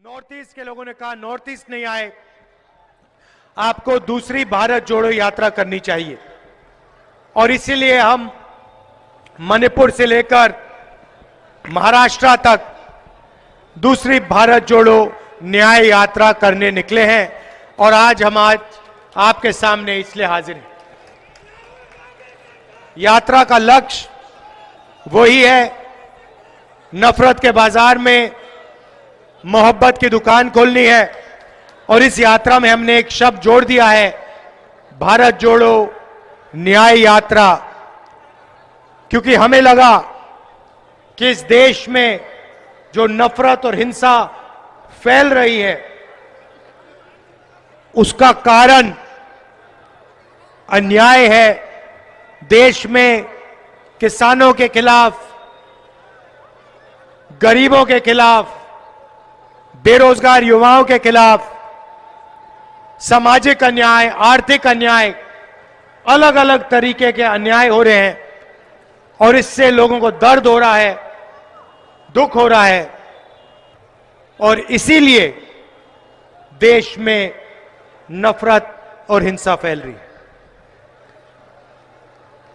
North east के लोगों ने कहा नॉर्थ ईस्ट नहीं आए, आपको दूसरी भारत जोड़ो यात्रा करनी चाहिए। और इसीलिए हम मणिपुर से लेकर महाराष्ट्र तक दूसरी भारत जोड़ो न्याय यात्रा करने निकले हैं। और आज आपके सामने इसलिए हाजिर हैं। यात्रा का लक्ष्य वही है, नफरत के बाजार में मोहब्बत की दुकान खोलनी है। और इस यात्रा में हमने एक शब्द जोड़ दिया है, भारत जोड़ो न्याय यात्रा, क्योंकि हमें लगा कि इस देश में जो नफरत और हिंसा फैल रही है उसका कारण अन्याय है। देश में किसानों के खिलाफ, गरीबों के खिलाफ, बेरोजगार युवाओं के खिलाफ सामाजिक अन्याय, आर्थिक अन्याय, अलग अलग तरीके के अन्याय हो रहे हैं। और इससे लोगों को दर्द हो रहा है, दुख हो रहा है। और इसीलिए देश में नफरत और हिंसा फैल रही है।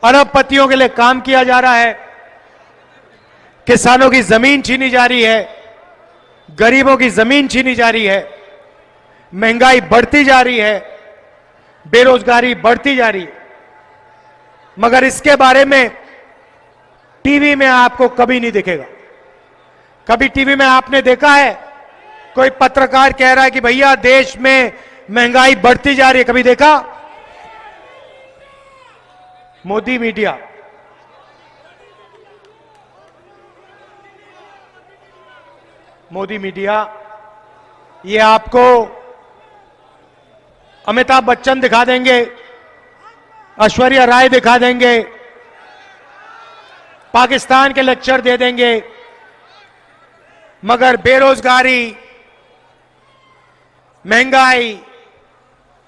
अरबपतियों के लिए काम किया जा रहा है, किसानों की जमीन छीनी जा रही है, गरीबों की जमीन छीनी जा रही है, महंगाई बढ़ती जा रही है, बेरोजगारी बढ़ती जा रही है। मगर इसके बारे में टीवी में आपको कभी नहीं दिखेगा। कभी टीवी में आपने देखा है कोई पत्रकार कह रहा है कि भैया देश में महंगाई बढ़ती जा रही है? कभी देखा? मोदी मीडिया, मोदी मीडिया ये आपको अमिताभ बच्चन दिखा देंगे, ऐश्वर्या राय दिखा देंगे, पाकिस्तान के लेक्चर दे देंगे, मगर बेरोजगारी, महंगाई,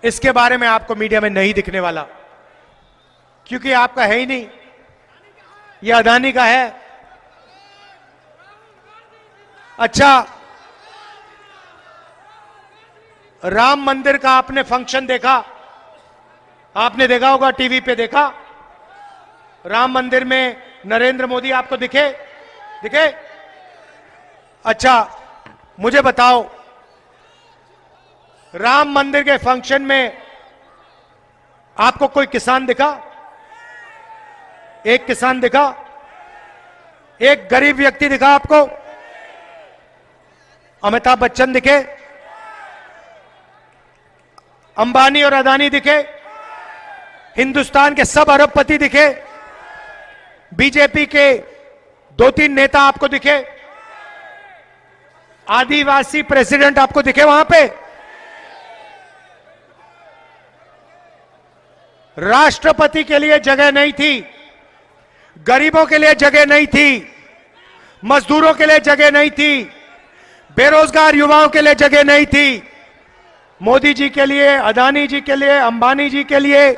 इसके बारे में आपको मीडिया में नहीं दिखने वाला, क्योंकि आपका है ही नहीं, यह अदानी का है। अच्छा, राम मंदिर का आपने फंक्शन देखा? आपने देखा होगा, टीवी पे देखा। राम मंदिर में नरेंद्र मोदी आपको दिखे? अच्छा, मुझे बताओ, राम मंदिर के फंक्शन में आपको कोई किसान दिखा? एक किसान दिखा? एक गरीब व्यक्ति दिखा आपको? अमिताभ बच्चन दिखे? अंबानी और अदानी दिखे? हिंदुस्तान के सब अरबपति दिखे? बीजेपी के 2-3 नेता आपको दिखे? आदिवासी प्रेसिडेंट आपको दिखे वहां पे? राष्ट्रपति के लिए जगह नहीं थी, गरीबों के लिए जगह नहीं थी, मजदूरों के लिए जगह नहीं थी, बेरोजगार युवाओं के लिए जगह नहीं थी। मोदी जी के लिए, अदानी जी के लिए, अंबानी जी के लिए,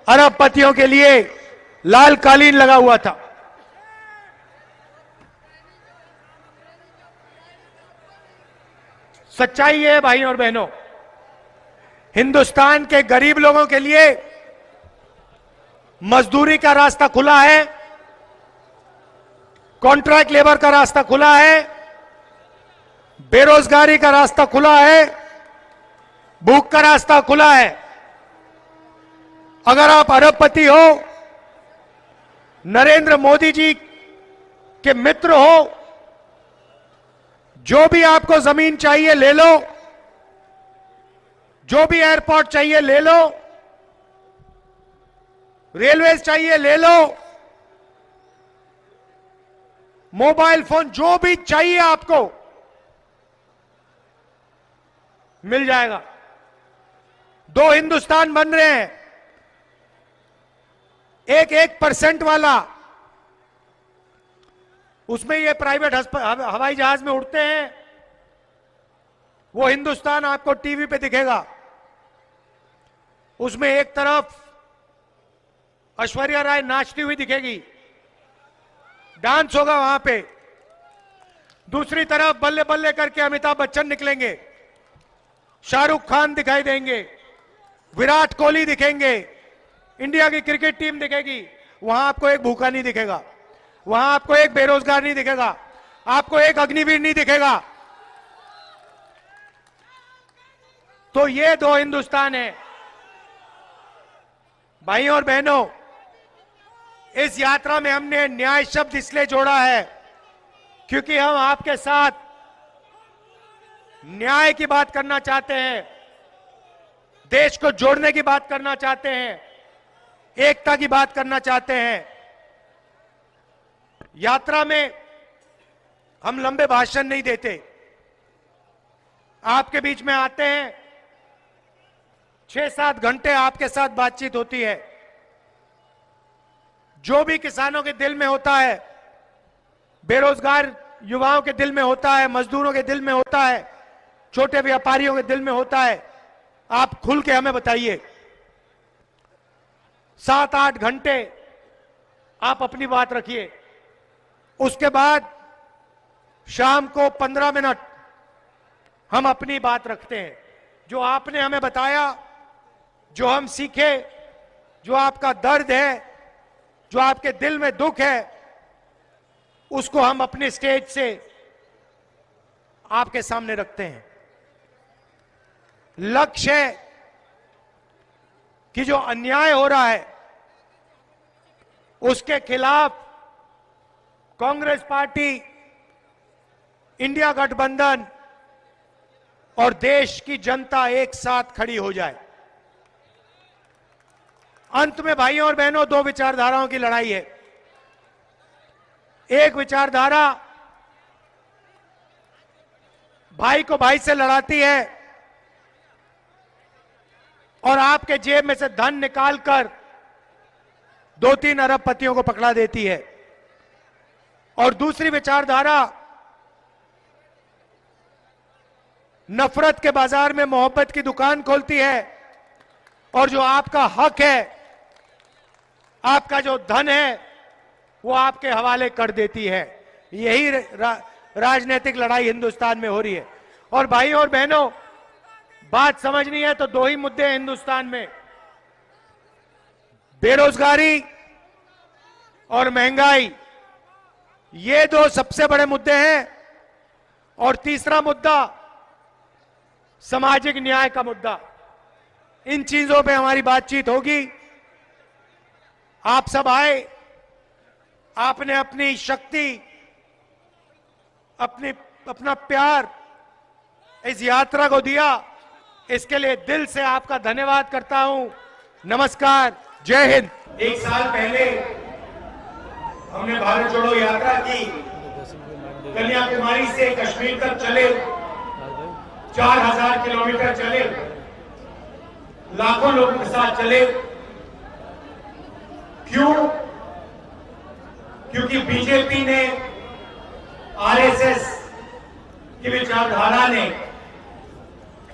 अरबपतियों के लिए लाल कालीन लगा हुआ था। सच्चाई है भाई और बहनों, हिंदुस्तान के गरीब लोगों के लिए मजदूरी का रास्ता खुला है, कॉन्ट्रैक्ट लेबर का रास्ता खुला है, बेरोजगारी का रास्ता खुला है, भूख का रास्ता खुला है। अगर आप अरबपति हो, नरेंद्र मोदी जी के मित्र हो, जो भी आपको जमीन चाहिए ले लो, जो भी एयरपोर्ट चाहिए ले लो, रेलवेज चाहिए ले लो, मोबाइल फोन जो भी चाहिए आपको मिल जाएगा। 2 हिंदुस्तान बन रहे हैं, एक 1% वाला, उसमें ये प्राइवेट हवाई जहाज में उड़ते हैं, वो हिंदुस्तान आपको टीवी पे दिखेगा। उसमें एक तरफ ऐश्वर्या राय नाचती हुई दिखेगी, डांस होगा वहां पे, दूसरी तरफ बल्ले बल्ले करके अमिताभ बच्चन निकलेंगे, शाहरुख खान दिखाई देंगे, विराट कोहली दिखेंगे, इंडिया की क्रिकेट टीम दिखेगी। वहां आपको एक भूखा नहीं दिखेगा, वहां आपको एक बेरोजगार नहीं दिखेगा, आपको एक अग्निवीर नहीं दिखेगा। तो ये दो हिंदुस्तान है। भाइयों और बहनों, इस यात्रा में हमने न्याय शब्द इसलिए जोड़ा है क्योंकि हम आपके साथ न्याय की बात करना चाहते हैं, देश को जोड़ने की बात करना चाहते हैं, एकता की बात करना चाहते हैं। यात्रा में हम लंबे भाषण नहीं देते, आपके बीच में आते हैं, 6-7 घंटे आपके साथ बातचीत होती है। जो भी किसानों के दिल में होता है, बेरोजगार युवाओं के दिल में होता है, मजदूरों के दिल में होता है, छोटे व्यापारियों के दिल में होता है, आप खुल के हमें बताइए। 7-8 घंटे आप अपनी बात रखिए, उसके बाद शाम को 15 मिनट हम अपनी बात रखते हैं। जो आपने हमें बताया, जो हम सीखे, जो आपका दर्द है, जो आपके दिल में दुख है, उसको हम अपने स्टेज से आपके सामने रखते हैं। लक्ष्य है कि जो अन्याय हो रहा है उसके खिलाफ कांग्रेस पार्टी, इंडिया गठबंधन और देश की जनता एक साथ खड़ी हो जाए। अंत में भाइयों और बहनों, दो विचारधाराओं की लड़ाई है। एक विचारधारा भाई को भाई से लड़ाती है और आपके जेब में से धन निकालकर 2-3 अरबपतियों को पकड़ा देती है। और दूसरी विचारधारा नफरत के बाजार में मोहब्बत की दुकान खोलती है और जो आपका हक है, आपका जो धन है, वो आपके हवाले कर देती है। यही राजनीतिक लड़ाई हिंदुस्तान में हो रही है। और भाइयों और बहनों, बात समझनी है तो 2 ही मुद्दे हैं हिंदुस्तान में, बेरोजगारी और महंगाई। ये 2 सबसे बड़े मुद्दे हैं। और तीसरा मुद्दा सामाजिक न्याय का मुद्दा। इन चीजों पे हमारी बातचीत होगी। आप सब आए, आपने अपनी शक्ति, अपना प्यार इस यात्रा को दिया, इसके लिए दिल से आपका धन्यवाद करता हूं। नमस्कार, जय हिंद। 1 साल पहले हमने भारत जोड़ो यात्रा की, कन्याकुमारी से कश्मीर तक चले, 4000 किलोमीटर चले, लाखों लोगों के साथ चले। क्यों? क्योंकि बीजेपी ने, आरएसएस की विचारधारा ने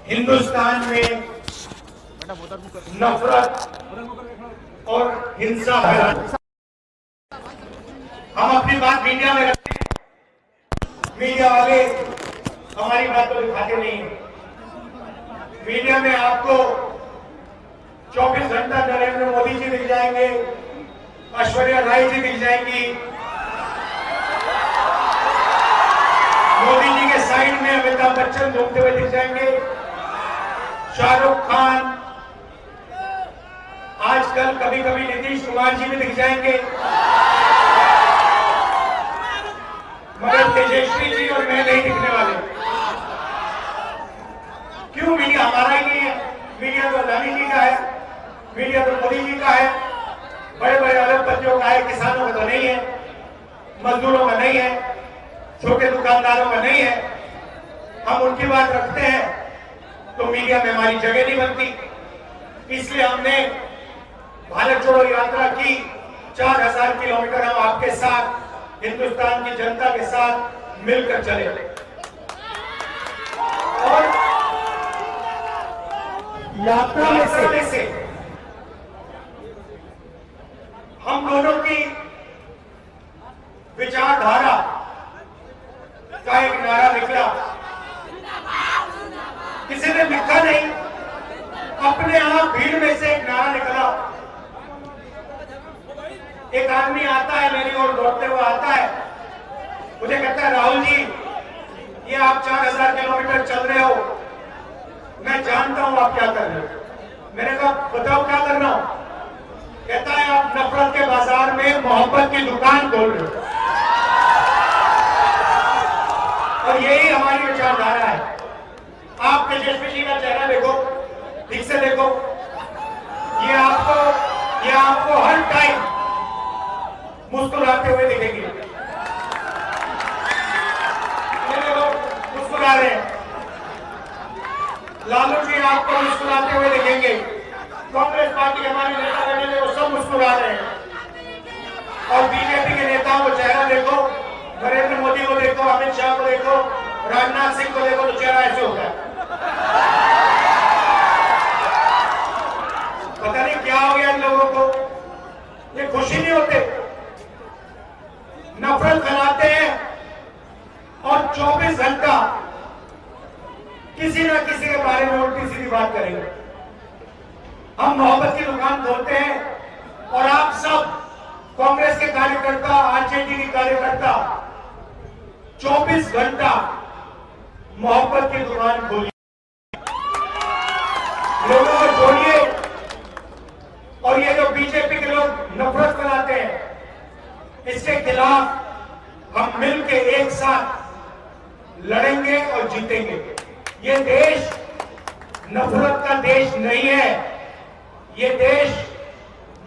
हिंदुस्तान में नफरत और हिंसा फैला। हम अपनी बात मीडिया में रखते हैं, मीडिया वाले हमारी बात को दिखाते नहीं है। मीडिया में आपको 24 घंटा नरेंद्र मोदी जी दिख जाएंगे, ऐश्वर्या राय जी दिख जाएंगी, मोदी जी के साइड में अमिताभ बच्चन घूमते हुए दिख जाएंगे, शाहरुख खान, आजकल कभी कभी नीतीश कुमार जी भी दिख जाएंगे, मगर तेजस्वी जी और मैं नहीं दिखने वाले। क्यों? मीडिया हमारा ही नहीं है, मीडिया तो अदानी जी का है, मीडिया तो मोदी जी का है, बड़े बड़े अरबपतियों का है, किसानों का तो नहीं है, मजदूरों का नहीं है, छोटे दुकानदारों का नहीं है। हम उनकी बात रखते हैं तो मीडिया में हमारी जगह नहीं बनती। इसलिए हमने भारत जोड़ो यात्रा की, 4000 किलोमीटर हम आपके साथ, हिंदुस्तान की जनता के साथ मिलकर चले। और यात्रा में से हम दोनों की विचारधारा का एक अपने आप भीड़ में से एक नारा निकला। एक आदमी आता है, मेरी ओर दौड़ते हुए आता है, मुझे कहता है राहुल जी, ये आप 4000 किलोमीटर चल रहे हो, मैं जानता हूं आप क्या कर रहे हो। मैंने कहा बताओ क्या करना हो। कहता है आप नफरत के बाजार में मोहब्बत की दुकान खोल रहे हो। और यही हमारी विचारधारा है। आप तेजस्वी जी का चेहरा देखो, ठीक से देखो, ये आपको हर टाइम मुस्कुराते हुए दिखेंगे। ये लोग मुस्कुरा रहे हैं, लालू जी आपको मुस्कुराते हुए दिखेंगे, कांग्रेस पार्टी के हमारे नेता बने वो सब मुस्कुरा रहे हैं, और बीजेपी के नेताओं को चेहरा देखो, नरेंद्र मोदी को देखो, अमित शाह को देखो, राजनाथ सिंह को देखो, तो चेहरा ऐसे होता है। पता नहीं क्या हो गया इन लोगों को, ये खुशी नहीं होते, नफरत फैलाते हैं और 24 घंटा किसी ना किसी के बारे में उल्टी सीधी बात करेंगे। हम मोहब्बत की दुकान खोलते हैं और आप सब कांग्रेस के कार्यकर्ता, आरजेडी के कार्यकर्ता 24 घंटा मोहब्बत की दुकान खोलिए, लोगों को जोड़िए। और ये जो बीजेपी के लोग नफरत फैलाते हैं, इसके खिलाफ हम मिलकर एक साथ लड़ेंगे और जीतेंगे। ये देश नफरत का देश नहीं है, ये देश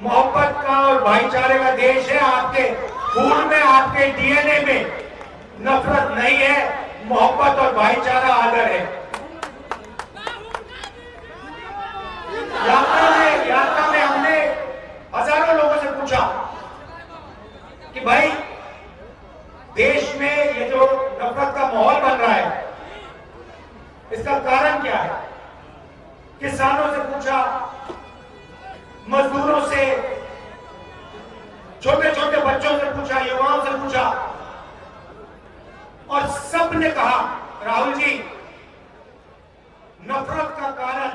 मोहब्बत का और भाईचारे का देश है। आपके खून में, आपके डीएनए में नफरत नहीं है, मोहब्बत और भाईचारा आदर है। यात्रा में हमने हजारों लोगों से पूछा कि भाई देश में ये जो नफरत का माहौल बन रहा है, इसका कारण क्या है। किसानों से पूछा, मजदूरों से, छोटे छोटे बच्चों से पूछा, युवाओं से पूछा, और सबने कहा राहुल जी, नफरत का कारण